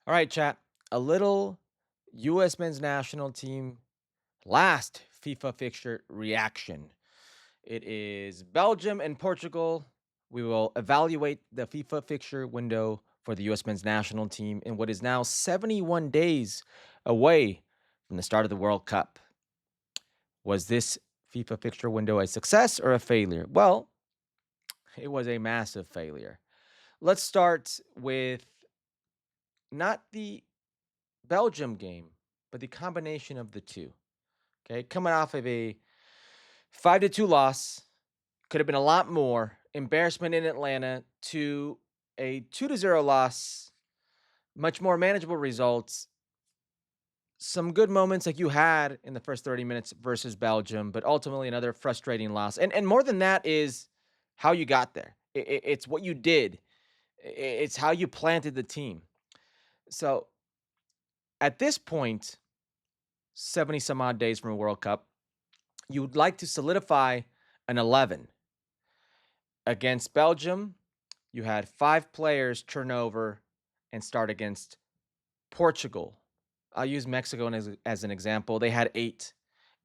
All right, chat. A little U.S. men's national team last FIFA fixture reaction. It is Belgium and Portugal. We will evaluate the FIFA fixture window for the U.S. men's national team in what is now 71 days away from the start of the World Cup. Was this FIFA fixture window a success or a failure? Well, it was a massive failure. Let's start with not the Belgium game, but the combination of the two. Okay, coming off of a 5-2 loss, could have been a lot more. Embarrassment in Atlanta to a 2-0 loss, much more manageable results. Some good moments like you had in the first 30 minutes versus Belgium, but ultimately another frustrating loss. And more than that is how you got there. It's what you did. It's how you planted the team. So at this point, 70 some odd days from a World Cup, you would like to solidify an 11. Against Belgium, you had 5 players turn over and start against Portugal. I'll use Mexico as an example. They had 8,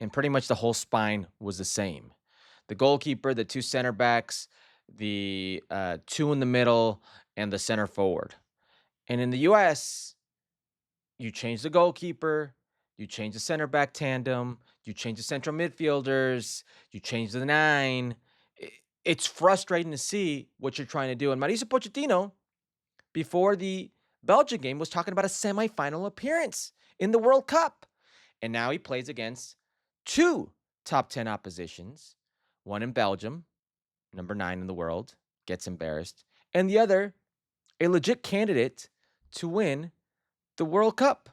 and pretty much the whole spine was the same. The goalkeeper, the 2 center backs, the 2 in the middle, and the center forward. And in the US, you change the goalkeeper, you change the center back tandem, you change the central midfielders, you change the 9. It's frustrating to see what you're trying to do. And Mauricio Pochettino, before the Belgian game, was talking about a semifinal appearance in the World Cup. And now he plays against 2 top 10 oppositions, one in Belgium, number 9 in the world, gets embarrassed, and the other, a legit candidate to win the World Cup.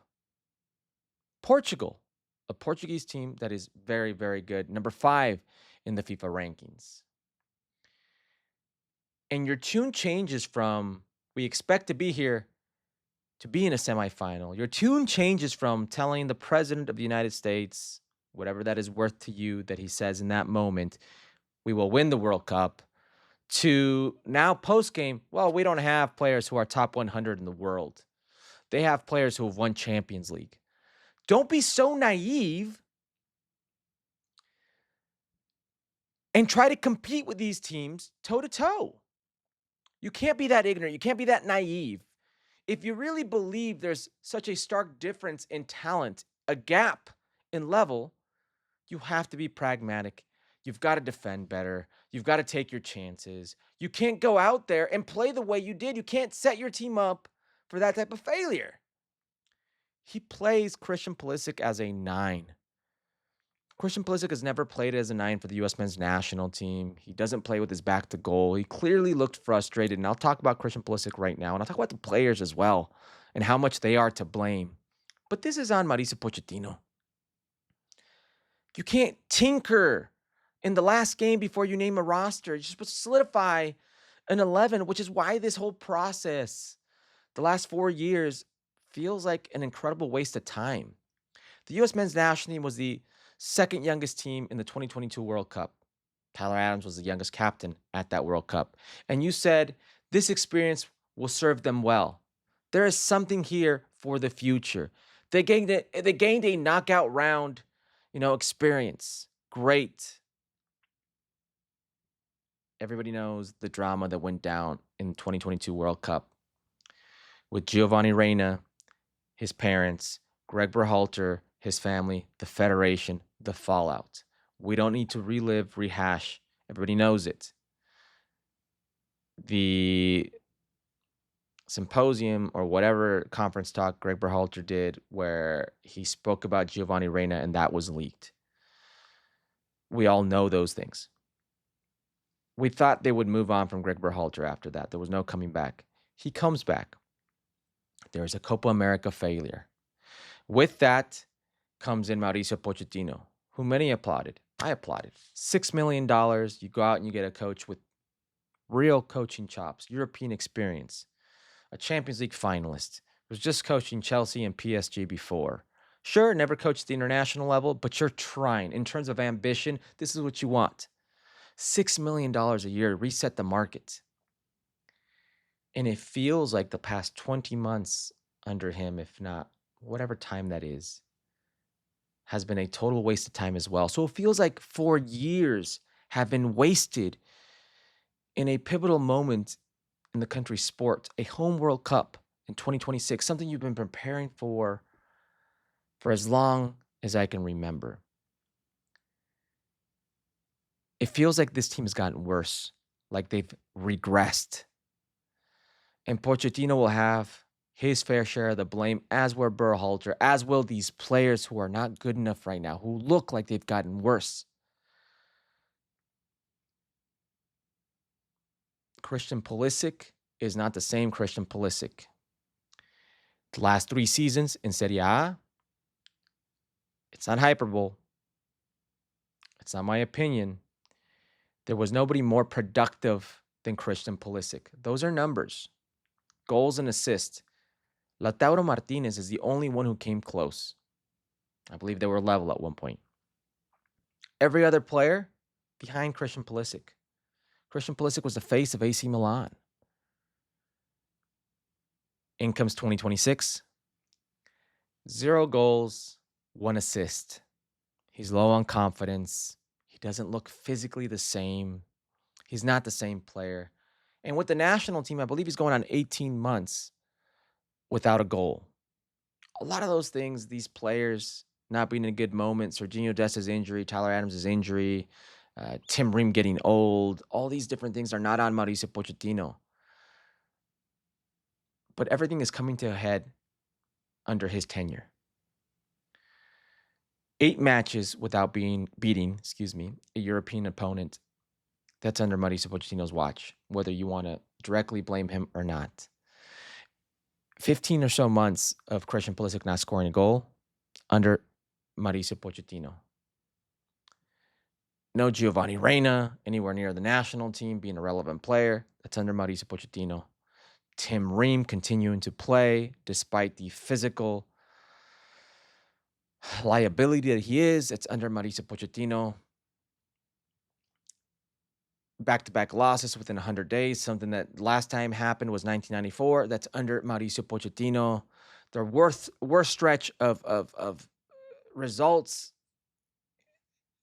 Portugal, a Portuguese team that is very, very good, number 5 in the FIFA rankings. And your tune changes from we expect to be here to be in a semifinal. Your tune changes from telling the president of the United States, whatever that is worth to you, that he says in that moment, we will win the World Cup, to now post game, well, we don't have players who are top 100 in the world. They have players who have won Champions League. Don't be so naive and try to compete with these teams toe to toe. You can't be that ignorant. You can't be that naive. If you really believe there's such a stark difference in talent, a gap in level, you have to be pragmatic. You've got to defend better. You've got to take your chances. You can't go out there and play the way you did. You can't set your team up for that type of failure. He plays Christian Pulisic as a 9. Christian Pulisic has never played as a 9 for the U.S. men's national team. He doesn't play with his back to goal. He clearly looked frustrated, and I'll talk about Christian Pulisic right now, and I'll talk about the players as well and how much they are to blame. But this is on Mauricio Pochettino. You can't tinker in the last game before you name a roster. You're supposed to solidify an 11, which is why this whole process, the last 4 years, feels like an incredible waste of time. The U.S. men's national team was the second youngest team in the 2022 World Cup. Tyler Adams was the youngest captain at that World Cup. And you said this experience will serve them well. There is something here for the future. They gained a knockout round, experience. Great. Everybody knows the drama that went down in 2022 World Cup with Giovanni Reina, his parents, Greg Berhalter, his family, the federation, the fallout. We don't need to relive, rehash. Everybody knows it. The symposium or whatever conference talk Greg Berhalter did where he spoke about Giovanni Reina and that was leaked. We all know those things. We thought they would move on from Greg Berhalter after that. There was no coming back. He comes back. There is a Copa America failure. With that comes in Mauricio Pochettino, who many applauded. I applauded. $6 million. You go out and you get a coach with real coaching chops, European experience, a Champions League finalist, was just coaching Chelsea and PSG before. Sure, never coached the international level, but you're trying. In terms of ambition, this is what you want. $6 million a year to reset the market. And it feels like the past 20 months under him, if not whatever time that is, has been a total waste of time as well. So it feels like 4 years have been wasted in a pivotal moment in the country's sport, a home World Cup in 2026, something you've been preparing for as long as I can remember. It feels like this team has gotten worse, like they've regressed. And Pochettino will have his fair share of the blame, as will Berhalter, as will these players who are not good enough right now, who look like they've gotten worse. Christian Pulisic is not the same Christian Pulisic. The last 3 seasons in Serie A, it's not hyperbole. It's not my opinion. There was nobody more productive than Christian Pulisic. Those are numbers, goals and assists. Lautaro Martinez is the only one who came close. I believe they were level at one point. Every other player behind Christian Pulisic. Christian Pulisic was the face of AC Milan. In comes 2026. 0 goals, 1 assist. He's low on confidence. He doesn't look physically the same. He's not the same player. And with the national team, I believe he's going on 18 months without a goal. A lot of those things, these players not being in good moments, Serginho Desta's injury, Tyler Adams' injury, Tim Ream getting old, all these different things are not on Mauricio Pochettino. But everything is coming to a head under his tenure. 8 matches without beating a European opponent. That's under Mauricio Pochettino's watch, whether you want to directly blame him or not. 15 or so months of Christian Pulisic not scoring a goal under Mauricio Pochettino. No Giovanni Reina anywhere near the national team, being a relevant player. That's under Mauricio Pochettino. Tim Ream continuing to play despite the physical liability that he is. It's under Mauricio Pochettino. Back-to-back losses within 100 days, something that last time happened was 1994. That's under Mauricio Pochettino. The worst stretch of results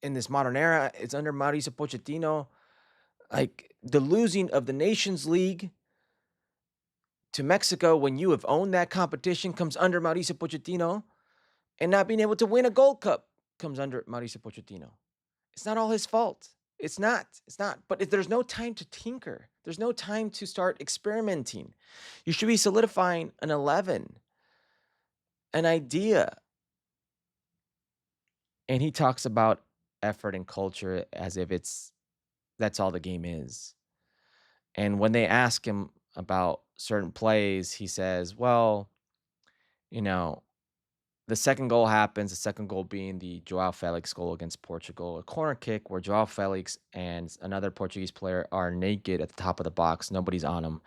in this modern era is under Mauricio Pochettino. Like the losing of the Nations League to Mexico when you have owned that competition comes under Mauricio Pochettino, and not being able to win a Gold Cup comes under Mauricio Pochettino. It's not all his fault. It's not. But there's no time to tinker. There's no time to start experimenting. You should be solidifying an 11, an idea. And he talks about effort and culture as if that's all the game is. And when they ask him about certain plays, he says, well, the second goal happens, the second goal being the Joao Felix goal against Portugal, a corner kick where Joao Felix and another Portuguese player are naked at the top of the box. Nobody's on them.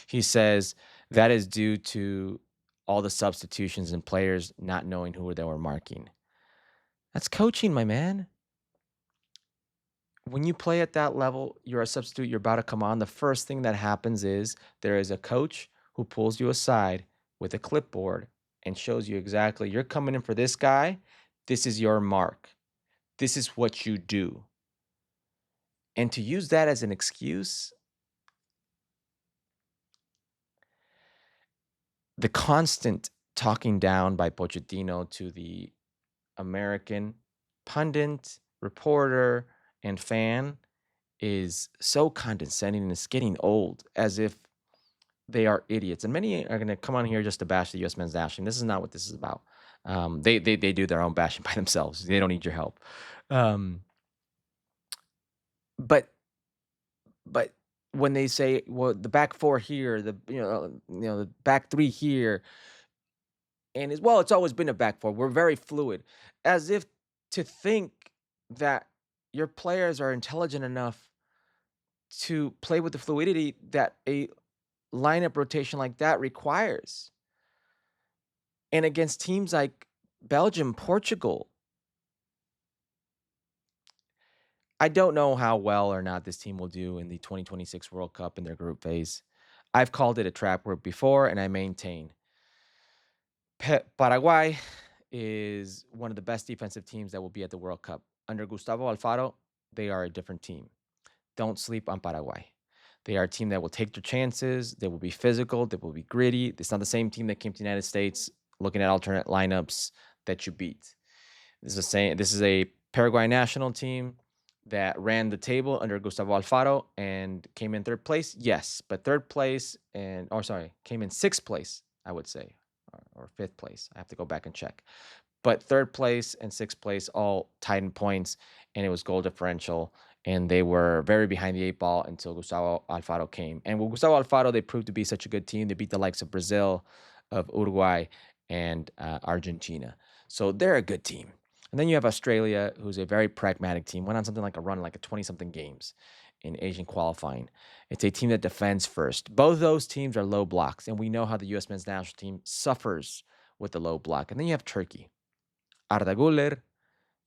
He says that is due to all the substitutions and players not knowing who they were marking. That's coaching, my man. When you play at that level, you're a substitute, you're about to come on. The first thing that happens is there is a coach who pulls you aside with a clipboard and shows you exactly, you're coming in for this guy. This is your mark. This is what you do. And to use that as an excuse, the constant talking down by Pochettino to the American pundit, reporter, and fan is so condescending and it's getting old, as if they are idiots. And many are going to come on here just to bash the U.S. men's national team. This is not what this is about. They do their own bashing by themselves. They don't need your help. But when they say, well, the back four here, the back three here, and it's always been a back four. We're very fluid, as if to think that your players are intelligent enough to play with the fluidity that a lineup rotation like that requires. And against teams like Belgium, Portugal, I don't know how well or not this team will do in the 2026 World Cup in their group phase. I've called it a trap group before, and I maintain Paraguay is one of the best defensive teams that will be at the World Cup. Under Gustavo Alfaro, they are a different team. Don't sleep on Paraguay. They are a team that will take their chances. They will be physical. They will be gritty. It's not the same team that came to the United States looking at alternate lineups that you beat. This is a Paraguay national team that ran the table under Gustavo Alfaro and came in third place. Yes, but third place came in sixth place, I would say, or fifth place. I have to go back and check. But third place and sixth place all tied in points, and it was goal differential. And they were very behind the eight ball until Gustavo Alfaro came. And with Gustavo Alfaro, they proved to be such a good team. They beat the likes of Brazil, of Uruguay, and Argentina. So they're a good team. And then you have Australia, who's a very pragmatic team. Went on something like a run, like a 20-something games in Asian qualifying. It's a team that defends first. Both those teams are low blocks, and we know how the U.S. men's national team suffers with the low block. And then you have Turkey. Arda Güler,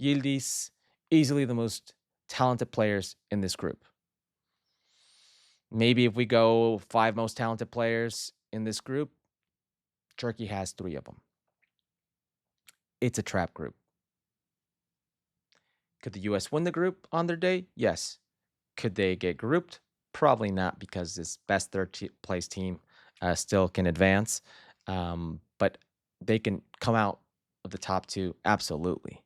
Yildiz, easily the most talented players in this group. Maybe if we go 5 most talented players in this group, Turkey has 3 of them. It's a trap group. Could the U.S. win the group on their day? Yes. Could they get grouped? Probably not, because this best third-place team still can advance. But they can come out of the top 2, absolutely.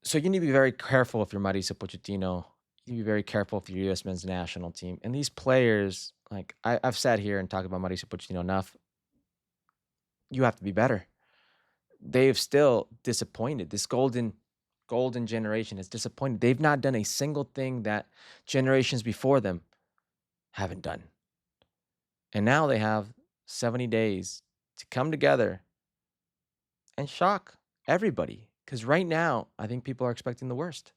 So you need to be very careful if you're Mauricio Pochettino. You need to be very careful if you're U.S. men's national team. And these players, like I've sat here and talked about Mauricio Pochettino enough. You have to be better. They've still disappointed. This golden generation is disappointed. They've not done a single thing that generations before them haven't done. And now they have 70 days to come together and shock everybody. Because right now, I think people are expecting the worst.